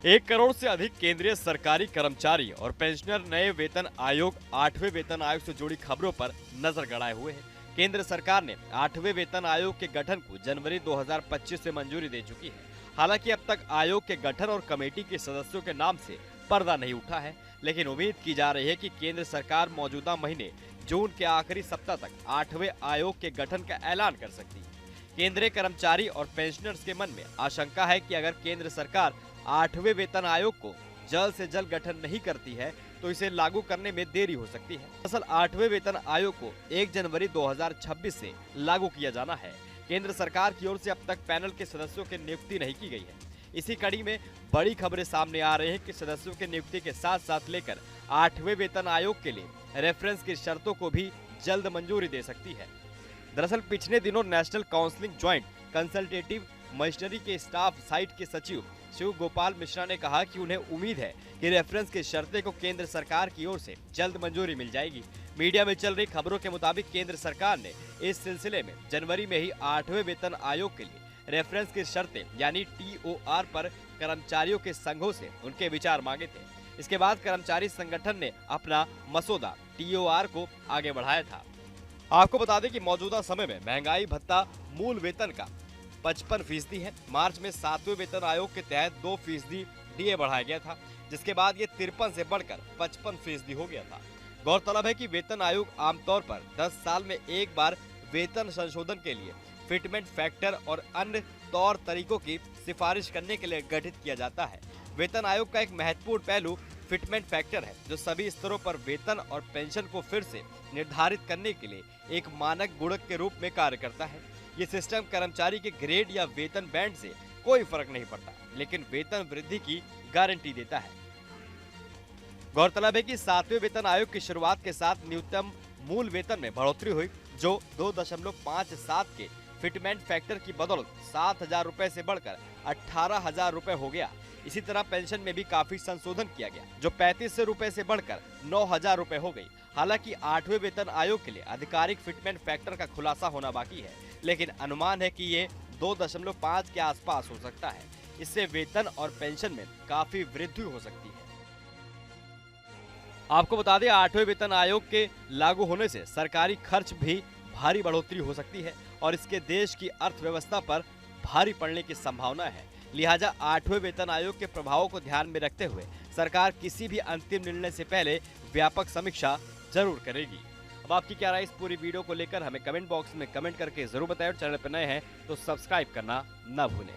1 करोड़ से अधिक केंद्रीय सरकारी कर्मचारी और पेंशनर नए वेतन आयोग 8वें वेतन आयोग से जुड़ी खबरों पर नजर गड़ाए हुए हैं। केंद्र सरकार ने 8वें वेतन आयोग के गठन को जनवरी 2025 से मंजूरी दे चुकी है। हालांकि अब तक आयोग के गठन और कमेटी के सदस्यों के नाम से पर्दा नहीं उठा है, लेकिन उम्मीद की जा रही है कि केंद्र सरकार मौजूदा महीने जून के आखिरी सप्ताह तक 8वें आयोग के गठन का ऐलान कर सकती है। केंद्रीय कर्मचारी और पेंशनर्स के मन में आशंका है कि अगर केंद्र सरकार 8वें वेतन आयोग को जल्द से जल्द गठन नहीं करती है तो इसे लागू करने में देरी हो सकती है। दरअसल 8वें वेतन आयोग को 1 जनवरी 2026 से लागू किया जाना है। केंद्र सरकार की ओर से अब तक पैनल के सदस्यों की नियुक्ति नहीं की गई है। इसी कड़ी में बड़ी खबरें सामने आ रही हैं कि सदस्यों की नियुक्ति के साथ साथ लेकर 8वें वेतन आयोग के लिए रेफरेंस की शर्तों को भी जल्द मंजूरी दे सकती है। दरअसल पिछले दिनों national counselling joint consultative machinery के स्टाफ साइट के सचिव शिव गोपाल मिश्रा ने कहा कि उन्हें उम्मीद है कि रेफरेंस की शर्तें को केंद्र सरकार की ओर से जल्द मंजूरी मिल जाएगी। मीडिया में चल रही खबरों के मुताबिक केंद्र सरकार ने इस सिलसिले में जनवरी में ही 8वें वेतन आयोग के लिए रेफरेंस की शर्तें यानी TOR पर कर्मचारियों के संघों से उनके विचार मांगे थे। इसके बाद कर्मचारी संगठन ने अपना मसौदा TOR को आगे बढ़ाया था। आपको बता दें कि मौजूदा समय में महंगाई भत्ता मूल वेतन का 55% है। मार्च में 7वें वेतन आयोग के तहत 2% DA बढ़ाया गया था, जिसके बाद ये 53 से बढ़कर 55% हो गया था। गौरतलब है कि वेतन आयोग आमतौर पर 10 साल में एक बार वेतन संशोधन के लिए फिटमेंट फैक्टर और अन्य तौर तरीकों की सिफारिश करने के लिए गठित किया जाता है। वेतन आयोग का एक महत्वपूर्ण पहलू फिटमेंट फैक्टर है, जो सभी स्तरों पर वेतन और पेंशन को फिर से निर्धारित करने के लिए एक मानक गुणक के रूप में कार्य करता है। ये सिस्टम कर्मचारी के ग्रेड या वेतन बैंड से कोई फर्क नहीं पड़ता, लेकिन वेतन वृद्धि की गारंटी देता है। गौरतलब है कि 7वें वेतन आयोग की शुरुआत के साथ न्यूनतम मूल वेतन में बढ़ोतरी हुई, जो 2.57 के फिटमेंट फैक्टर की बदौलत 7,000 रुपए से बढ़कर 18,000 रुपए हो गया। इसी तरह पेंशन में भी काफी संशोधन किया गया, जो 3500 रुपए से बढ़कर 9,000 रुपए हो गई। हालांकि 8वें वेतन आयोग के लिए आधिकारिक फिटमेंट फैक्टर का खुलासा होना बाकी है, लेकिन अनुमान है कि ये 2.5 के आसपास हो सकता है। इससे वेतन और पेंशन में काफी वृद्धि हो सकती है। आपको बता दें, 8वें वेतन आयोग के लागू होने से सरकारी खर्च भी भारी बढ़ोतरी हो सकती है और इसके देश की अर्थव्यवस्था पर भारी पड़ने की संभावना है। लिहाजा 8वें वेतन आयोग के प्रभावों को ध्यान में रखते हुए सरकार किसी भी अंतिम निर्णय से पहले व्यापक समीक्षा जरूर करेगी। अब आपकी क्या राय इस पूरी वीडियो को लेकर हमें कमेंट बॉक्स में कमेंट करके जरूर बताएं और चैनल पर नए हैं तो सब्सक्राइब करना न भूलें।